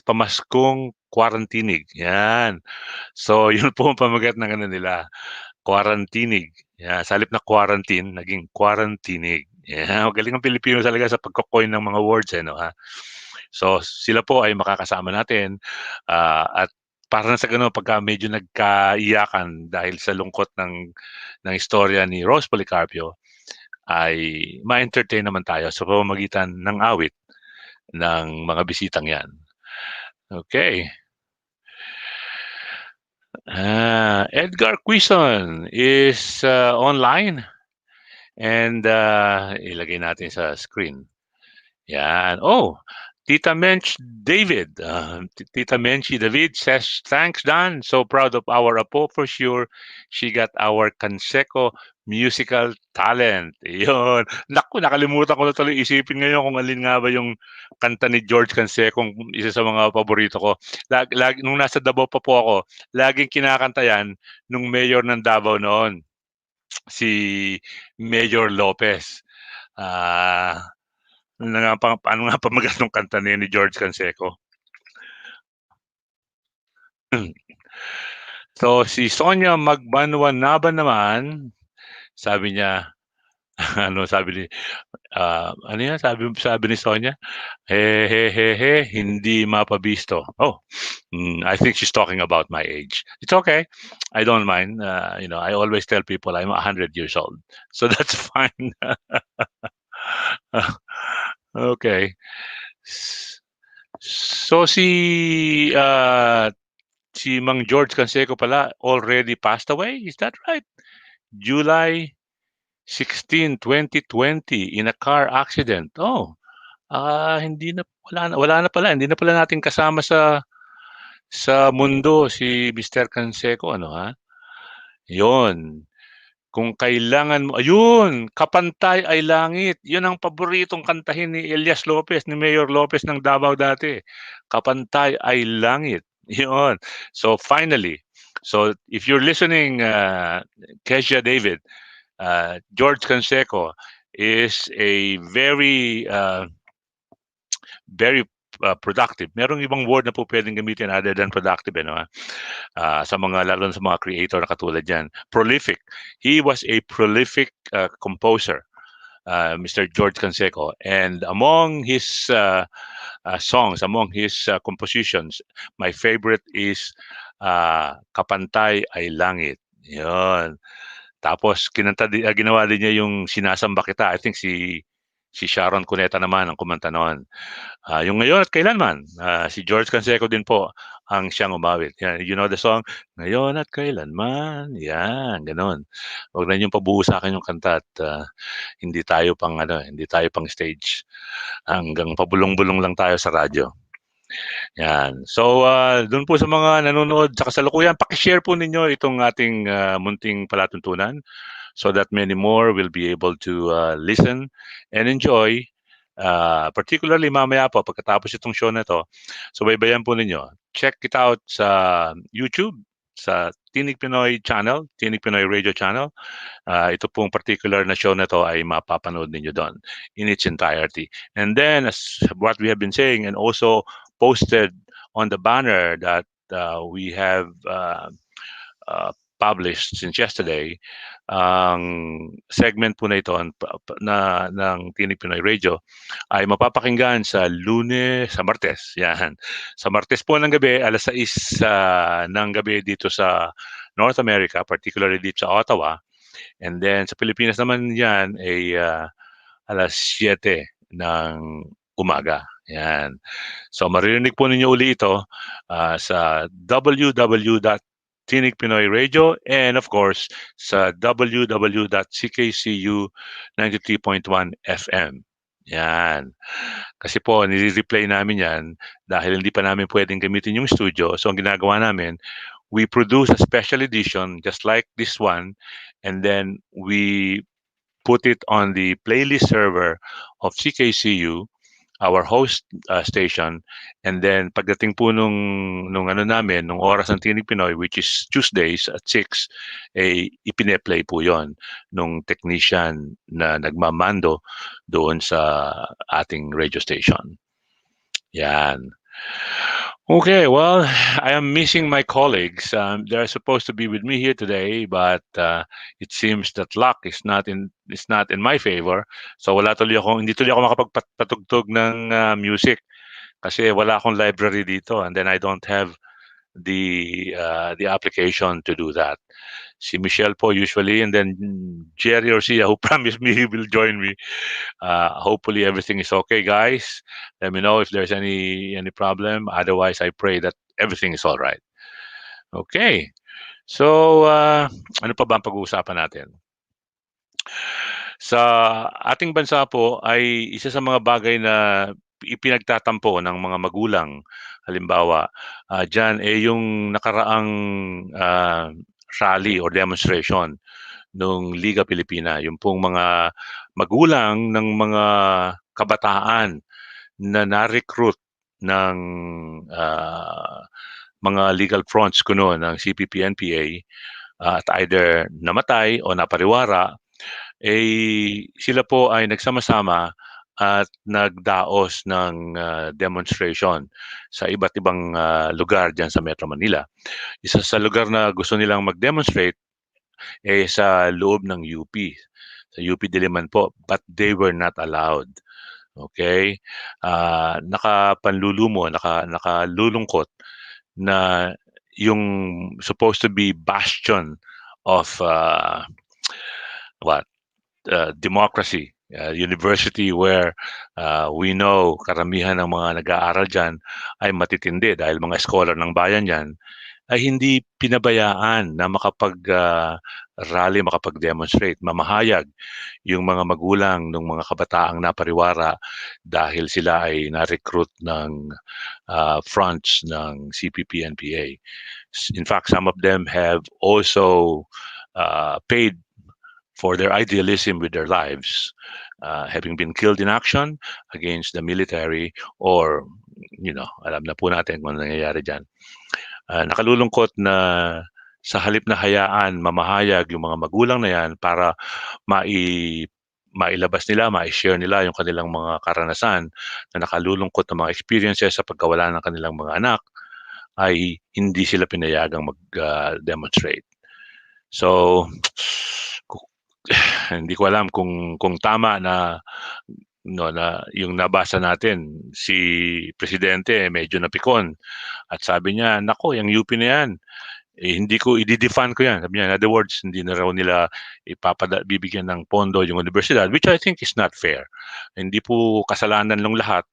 pamaskong quarantinig. Yan. So yun po ang pamagat ng ano nila, quarantinig. Yeah, sa halip na quarantine, naging quarantinig. Yeah, magaling ang Pilipino talaga sa pagko-coin ng mga words, no, ha? So, sila po ay makakasama natin at para na sa gano'n pagka medyo nagkaiyakan dahil sa lungkot ng istorya ni Rose Policarpio, ay ma-entertain naman tayo sa pamamagitan ng awit ng mga bisitang yan. Okay. Edgar Quizon is online and ilagay natin sa screen. Yan. Oh, Tita Mench David. Tita Menchi David says, thanks, Dan. So proud of our apo for sure. She got our Canseco musical talent. Yun. Naku, nakalimutan ko na tuloy isipin ngayon kung alin nga ba yung kanta ni George Canseco, isa sa mga paborito ko. Nung nasa Davao pa po ako, laging kinakanta yan nung mayor ng Davao noon, si Mayor Lopez. Ano nga pamagat ng kanta ni George Canseco? So, si Sonia Magbanwanaban naman, sabi niya, ano sabi ni, ano yan, sabi ni Sonia? Hindi mapabisto. Oh, I think she's talking about my age. It's okay. I don't mind. I always tell people I'm 100 years old. So that's fine. Okay. So si Mang George Canseco pala already passed away. Is that right? July 16, 2020 in a car accident. Oh, hindi na wala na pala. Hindi na pala natin kasama sa mundo si Mr. Canseco, ano ha? 'Yon. Kung kailangan mo ayun, Kapantay ay Langit. 'Yun ang paboritong kantahin ni Elias Lopez, ni Mayor Lopez ng Davao dati. Kapantay ay Langit. 'Yun. So finally, so if you're listening, Keziah David, George Canseco is a very productive. Merong ibang word na po pwedeng gamitin other than productive, sa lalo sa mga creator na katulad yan. Prolific. He was a prolific composer, Mr. George Canseco. And among his songs, among his compositions, my favorite is Kapantay ay Langit. Yun. Tapos ginawa din niya yung Sinasamba Kita. I think si Sharon Cuneta naman ang kumanta noon. Yung Ngayon at Kailanman, si George Canseco din po ang siyang umawit. Yan, you know the song? Ngayon at Kailanman. Yan, ganun. Huwag na niyong pabuo sa akin yung kanta at hindi tayo pang stage. Hanggang pabulong-bulong lang tayo sa radyo. Yan. So, doon po sa mga nanonood sa kasalukuyan, paki-share po ninyo itong ating munting palatuntunan so that many more will be able to listen and enjoy, particularly mamaya po pagkatapos itong show na to. So, baybayan po ninyo. Check it out sa YouTube, sa Tinig Pinoy channel, Tinig Pinoy Radio channel. Ito pong particular na show na to ay mapapanood ninyo doon in its entirety. And then, as what we have been saying, and also posted on the banner that we have published since yesterday, ang segment po na ito ng Tinig Pinoy Radio ay mapapakinggan sa Martes. Yan. Sa Martes po ng gabi, alas 6 ng gabi dito sa North America, particularly dito sa Ottawa. And then sa Pilipinas naman yan ay alas 7 ng umaga. Yan. So maririnig po ninyo uli ito sa www.Tinig Pinoy Radio and of course sa www.ckcu93.1 FM. Yan. Kasi po nire-replay namin yan dahil hindi pa namin pwedeng gamitin yung studio. So ang ginagawa namin, we produce a special edition just like this one, and then we put it on the playlist server of CKCU, our host station, and then pagdating po nung ano namin, nung oras ng Tinig Pinoy, which is Tuesdays at 6, ipine-play po yon nung technician na nagmamando doon sa ating radio station. Yan. Okay, well, I am missing my colleagues. They're supposed to be with me here today, but it seems that luck is not in my favor. So hindi tuloy ako makapagpatugtog ng music kasi wala akong library dito, and then I don't have the application to do that. Si Michelle po usually, and then Jerry or Sia, who promised me he will join me. Hopefully everything is okay, guys. Let me know if there's any problem. Otherwise, I pray that everything is all right. Okay. So, ano pa ba ang pag-uusapan natin? Sa ating bansa po ay isa sa mga bagay na ipinagtatampo ng mga magulang. Halimbawa, dyan yung nakaraang rally or demonstration nung Liga Pilipina, yung pong mga magulang ng mga kabataan na na-recruit ng mga legal fronts kuno ng CPP-NPA at either namatay o napariwara, sila po ay nagsama-sama at nagdaos ng demonstration sa iba't ibang lugar dyan sa Metro Manila. Isa sa lugar na gusto nilang mag-demonstrate sa loob ng UP, sa UP Diliman po, but they were not allowed. Okay? Nakalulungkot na yung supposed to be bastion of democracy, university where we know karamihan ng mga nag-aaral dyan ay matitindi dahil mga scholar ng bayan yan, ay hindi pinabayaan na makapag-rally, makapag-demonstrate, mamahayag yung mga magulang ng mga kabataang napariwara dahil sila ay na-recruit ng fronts ng CPP-NPA. In fact, some of them have also paid for their idealism with their lives, having been killed in action against the military or, alam na po natin kung ano nangyayari dyan. Nakalulungkot na sa halip na hayaan mamahayag yung mga magulang na yan para mailabas nila, ma-share nila yung kanilang mga karanasan na nakalulungkot na mga experiences sa pagkawala ng kanilang mga anak, ay hindi sila pinayagang mag-demonstrate. So, hindi ko alam kung tama na yung nabasa natin, si Presidente medyo napikon at sabi niya, nako, yung UP na yan, hindi ko i-defund ko yan. Sabi niya, in other words, hindi na raw nila bibigyan ng pondo yung universidad, which I think is not fair. Hindi po kasalanan ng lahat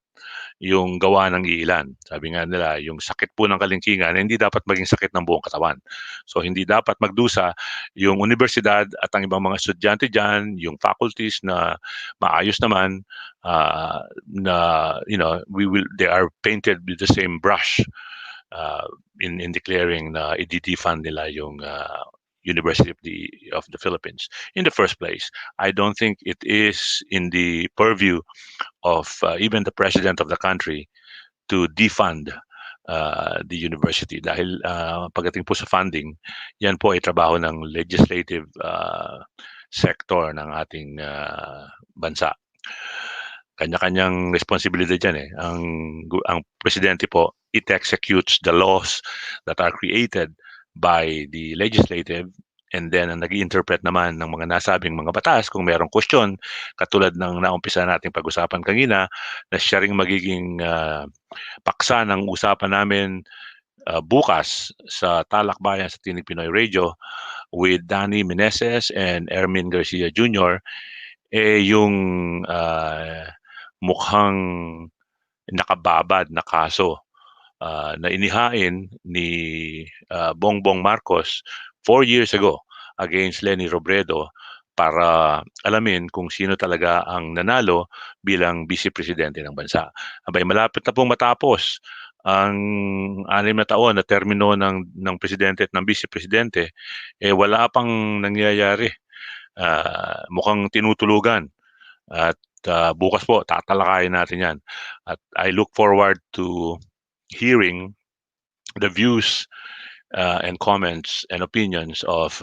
yung gawa ng iilan. Sabi nga nila, yung sakit po ng kalingkingan, hindi dapat maging sakit ng buong katawan. So hindi dapat magdusa yung universidad at ang ibang mga estudyante dyan, yung faculties na maayos naman, na they are painted with the same brush in declaring na i-defund nila yung University of the Philippines in the first place. I don't think it is in the purview of even the president of the country to defund the university dahil pagdating po sa funding, yan po ay trabaho ng legislative sector ng ating bansa. Kanya-kanyang responsibility dyan ang presidente po, it executes the laws that are created by the legislative, and then ang nag-i-interpret naman ng mga nasabing mga batas kung mayroong question, katulad ng naumpisa nating pag-usapan kanina, na siya ring magiging paksa ng usapan namin bukas sa Talakbayan sa Tinig Pinoy Radio with Danny Meneses and Ermin Garcia Jr., yung mukhang nakababad na kaso na inihain ni Bongbong Marcos 4 years ago against Leni Robredo para alamin kung sino talaga ang nanalo bilang vice presidente ng bansa. Abay, malapit na pong matapos ang 6 na taon na termino ng presidente at ng vice presidente, wala pang nangyayari. Mukhang tinutulugan at bukas po tatalakayin natin 'yan. At I look forward to hearing the views and comments and opinions of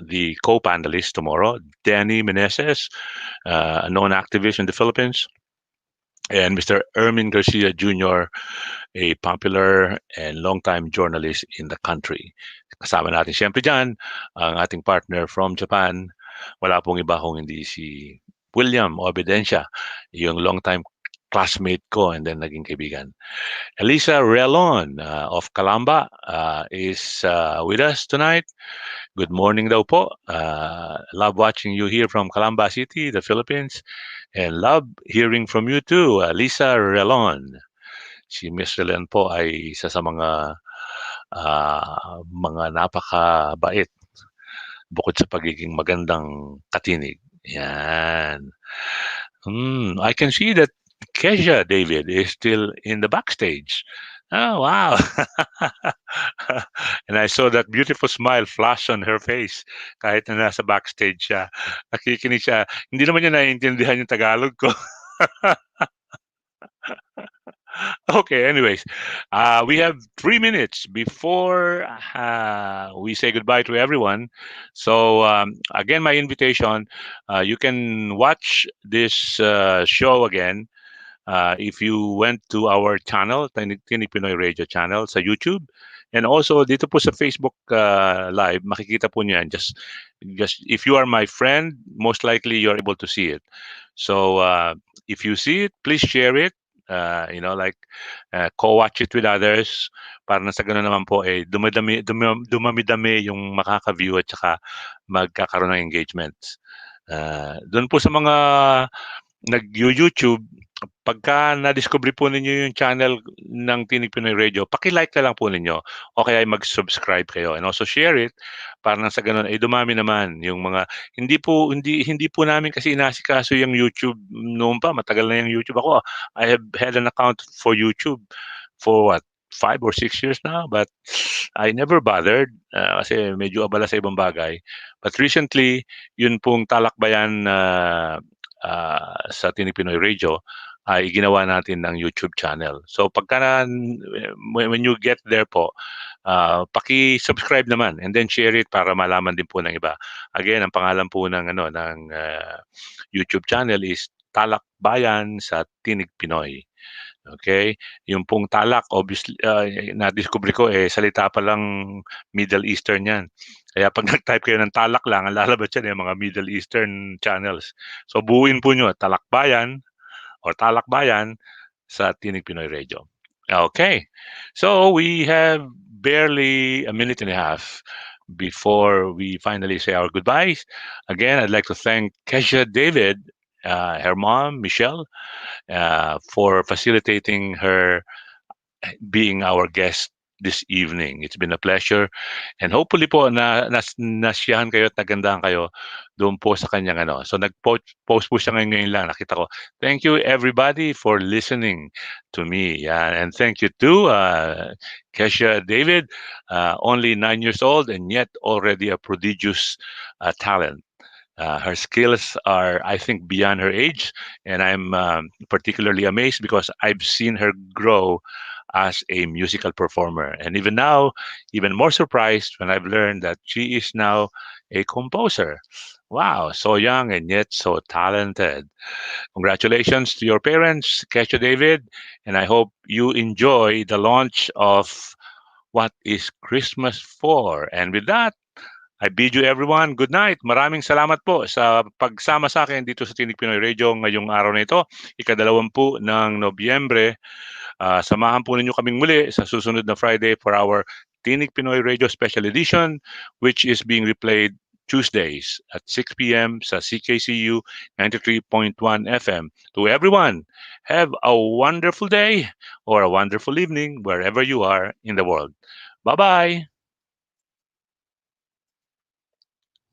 the co-panelists tomorrow, Danny Meneses, a known activist in the Philippines, and Mr. Ermin Garcia Jr., a popular and longtime journalist in the country. Kasama natin siyempre dyan ang ating partner from Japan. Wala pong iba kung hindi si William Obidencia, yung longtime classmate ko and then naging kaibigan. Elisa Relon of Calamba is with us tonight. Good morning daw po. Love watching you here from Calamba City, the Philippines. And love hearing from you too, Lisa Relon. Si Miss Relon po ay isa sa mga napakabait bukod sa pagiging magandang katinig. Yan. I can see that Keziah David is still in the backstage. Oh, wow. And I saw that beautiful smile flash on her face kahit na nasa backstage siya. Nakikinig siya. Hindi naman niya naiintindihan yung Tagalog ko. Okay, anyways, we have 3 minutes before we say goodbye to everyone. So, again, my invitation, you can watch this show again if you went to our channel, Tinig Pinoy Radio channel sa YouTube. And also dito po sa Facebook Live, makikita po niyan. Just if you are my friend, most likely you're able to see it. So if you see it, please share it. Like co-watch it with others para na sa ganun naman po dumami-dami yung makaka-view at saka magkakaroon ng engagement. Doon po sa mga nag-YouTube, pagka na-discover po ninyo yung channel ng Tinig Pinoy Radio, paki-like na lang po ninyo o kaya ay mag-subscribe kayo and also share it para na sa ganun ay dumami naman yung mga hindi po namin kasi inasikaso yung YouTube noon pa, matagal na yung YouTube ako. I have had an account for YouTube for 5 or 6 years now, but I never bothered kasi medyo abala sa ibang bagay. But recently, yun pong talakbayan sa Tinig Pinoy Radio ay ginawa natin ng YouTube channel. So when you get there po, paki-subscribe naman and then share it para malaman din po ng iba. Again, ang pangalan po ng YouTube channel is Talakbayan sa Tinig Pinoy. Okay? Yung pong talak, obviously, na-discover ko, salita pa lang Middle Eastern yan. Kaya pag nag-type kayo ng talak lang, ang lalabas yan mga Middle Eastern channels. So buuin po nyo, Talakbayan or Talakbayan sa Tinig Pinoy Radio. Okay. So we have barely a minute and a half before we finally say our goodbyes. Again, I'd like to thank Keziah David, her mom, Michelle, for facilitating her being our guest this evening. It's been a pleasure. And hopefully po nasiyahan kayo at nagandahan kayo doon po sa kanyang So nag-post po siya ngayon lang. Nakita ko. Thank you everybody for listening to me. And thank you to Keziah David, only 9 years old and yet already a prodigious talent. Her skills are, I think, beyond her age, and I'm particularly amazed because I've seen her grow as a musical performer. And even now, even more surprised when I've learned that she is now a composer. Wow, so young and yet so talented. Congratulations to your parents, Keziah David, and I hope you enjoy the launch of What is Christmas For? And with that, I bid you everyone good night. Maraming salamat po sa pagsama sa akin dito sa Tinig Pinoy Radio ngayong araw na ito, ika-20 ng Nobyembre. Samahan po ninyo kaming muli sa susunod na Friday for our Tinig Pinoy Radio Special Edition, which is being replayed Tuesdays at 6 p.m. sa CKCU 93.1 FM. To everyone, have a wonderful day or a wonderful evening wherever you are in the world. Bye-bye!